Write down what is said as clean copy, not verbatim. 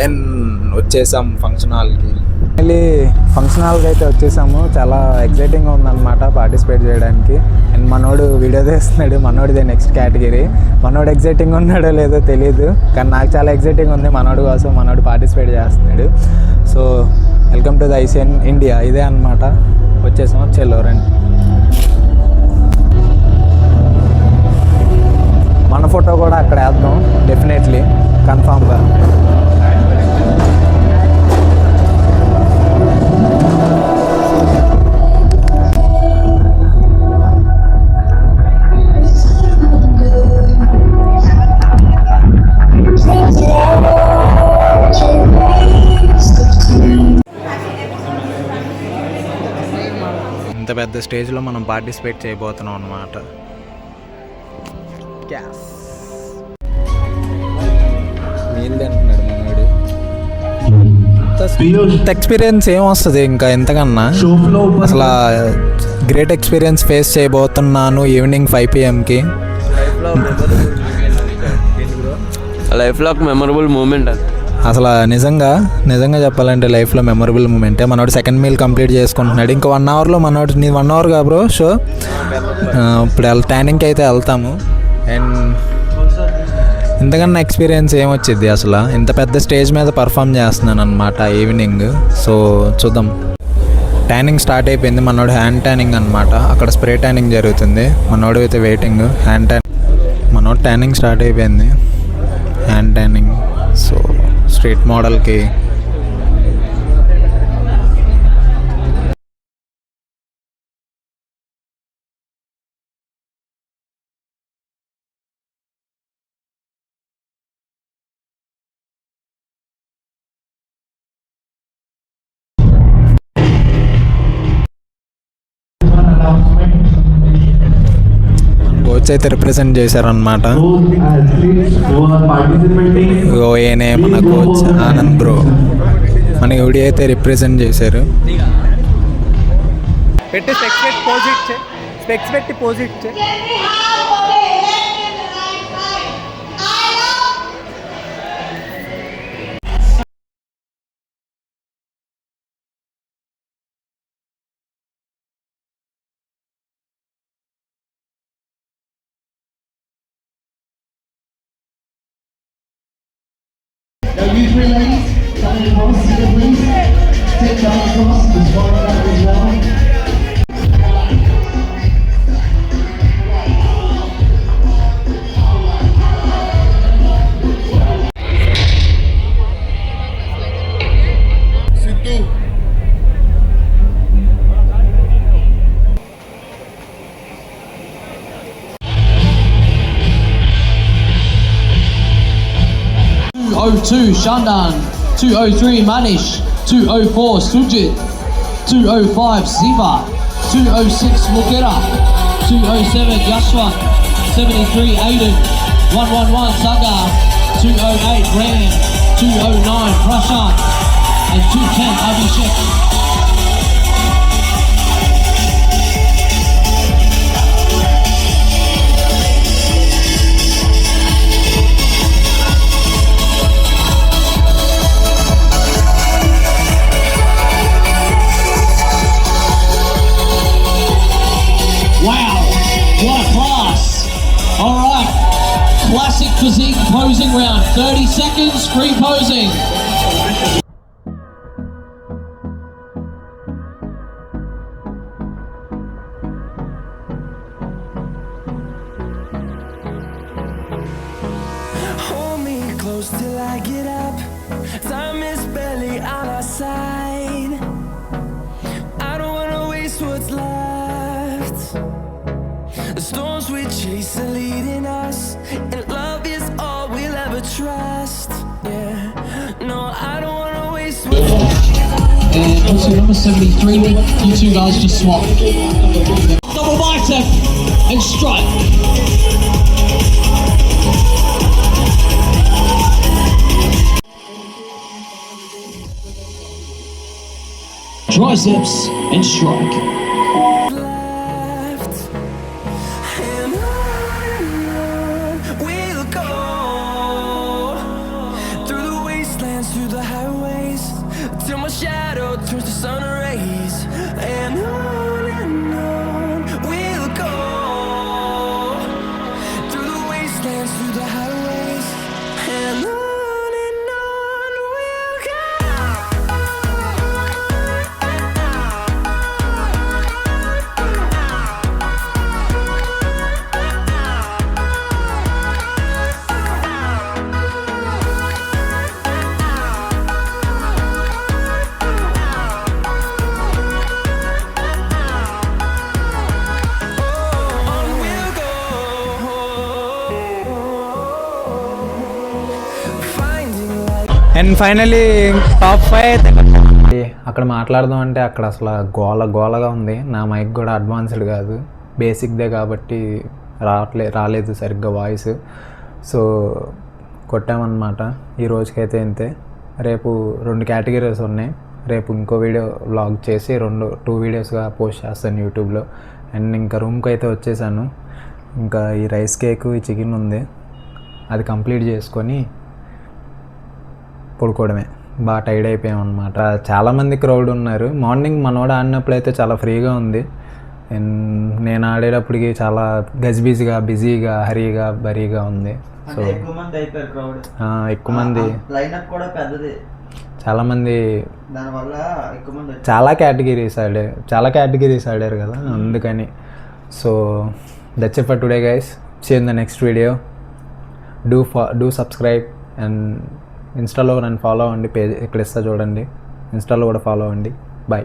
ఎన్ వచ్చేసాం ఫంక్షన్ హాల్కి. మళ్ళీ ఫంక్షన్ హాల్కి అయితే వచ్చేసాము. చాలా ఎగ్జైటింగ్గా ఉందన్నమాట పార్టిసిపేట్ చేయడానికి. అండ్ మనోడు వీడియో తీస్తున్నాడు. మనోడిదే నెక్స్ట్ కేటగిరీ. మనోడు ఎగ్జైటింగ్ ఉన్నాడో లేదో తెలియదు, కానీ నాకు చాలా ఎగ్జైటింగ్ ఉంది మనోడు కోసం. మనోడు పార్టిసిపేట్ చేస్తున్నాడు. So welcome to the ICN India. ఇదే అన్నమాట, వచ్చేసాము. చెల్లో రండి. మన ఫోటో కూడా అక్కడ వేద్దాం డెఫినెట్లీ, కన్ఫామ్గా. ఇంత పెద్ద స్టేజ్లో మనం పార్టిసిపేట్ చేయబోతున్నాం అన్నమాట. మీల్ది అంటున్నాడు మనోడు. ఎక్స్పీరియన్స్ ఏమొస్తుంది ఇంకా ఎంతకన్నా. అసలు గ్రేట్ ఎక్స్పీరియన్స్ ఫేస్ చేయబోతున్నాను ఈవినింగ్ 5 PM. లైఫ్లో ఒక మెమరబుల్ మూమెంట్ అది. అసలు నిజంగా చెప్పాలంటే లైఫ్లో మెమరబుల్ మూమెంటే. మనోడు సెకండ్ మీల్ కంప్లీట్ చేసుకుంటున్నాడు. ఇంకా 1 అవర్లో మనోడు, నీ 1 అవర్ కా బ్రో షో. ఇప్పుడు ట్యానింగ్కి అయితే వెళ్తాము. అండ్ ఇంతకన్నా ఎక్స్పీరియన్స్ ఏమొచ్చింది అసలు. ఇంత పెద్ద స్టేజ్ మీద పర్ఫామ్ చేస్తున్నాను అనమాట ఈవినింగ్. సో చూద్దాం. ట్యానింగ్ స్టార్ట్ అయిపోయింది. మనోడు హ్యాండ్ ట్యానింగ్ అనమాట. అక్కడ స్ప్రే ట్యానింగ్ జరుగుతుంది. మనోడు అయితే వెయిటింగ్. మనోడు ట్యానింగ్ స్టార్ట్ అయిపోయింది, హ్యాండ్ ట్యానింగ్. సో స్ట్రీట్ మోడల్కి కోచ్ అయితే రిప్రజెంట్ చేశారనమాట. ఏనే మన కోచ్ ఆనంద్ బ్రో మన వీడియో అయితే రిప్రజెంట్ చేశారు. పెట్టి స్పెక్స్ పెట్టి పోజిట్ చే. Usually ladies, coming across, please. Sit down across, there's one down as well. Shandan, 203 Manish, 204 Sujit, 205 Siva, 206 Mukera, 207 Yashwant, 73 Aiden, 111 Saga, 208 Ram, 209 Prashant, and 210 Abhishek. Classic physique posing round, 30 seconds, free posing. Hold me close till I get up. Time is barely on our side. I don't wanna waste what's left. The storms we chase are leading us, and love is all we'll ever trust. Yeah, no, I don't wanna waste what's left. And also number 73, you two guys just swap. Double bicep and strike. Triceps and strike. We'll go through the wastelands, through and finally top 5 అయితే అక్కడ మాట్లాడదాం అంటే అక్కడ అసలు గోలగా ఉంది. నా mic కూడా advanced కాదు, బేసిక్దే కాబట్టి రాలేదు సరిగ్గా వాయిస్. సో కొట్టామన్నమాట. ఈ రోజుకైతే ఇంతే. రేపు 2 కేటగిరీస్ ఉన్నాయి. రేపు ఇంకో వీడియో వ్లాగ్ చేసి 2 వీడియోస్గా పోస్ట్ చేస్తాను యూట్యూబ్లో. అండ్ ఇంకా రూమ్కి అయితే వచ్చేసాను. ఇంకా ఈ రైస్ కేక్, ఈ చికెన్ ఉంది, అది కంప్లీట్ చేసుకొని పడుకోవడమే. బాగా టైర్డ్ అయిపోయాం అనమాట. చాలామంది క్రౌడ్ ఉన్నారు. మార్నింగ్ మనోడు ఆడినప్పుడు అయితే చాలా ఫ్రీగా ఉంది. అండ్ నేను ఆడేటప్పటికి చాలా బిజీగా హరీగా బరీగా ఉంది. సో ఎక్కువ మంది అయిపోయారు క్రౌడ్. ఎక్కువ మంది, లైనప్ కూడా పెద్దది, చాలామంది, దానివల్ల ఎక్కువ మంది చాలా కేటగిరీస్ ఆడారు కదా, అందుకని. So that's it for today guys. See in the next video. Do subscribe and ఇన్స్టాలో నన్ను ఫాలో అవ్వండి. పేజ్ ఇక్కడ ఇస్తా చూడండి. ఇన్స్టాలో కూడా ఫాలో అవ్వండి. బాయ్.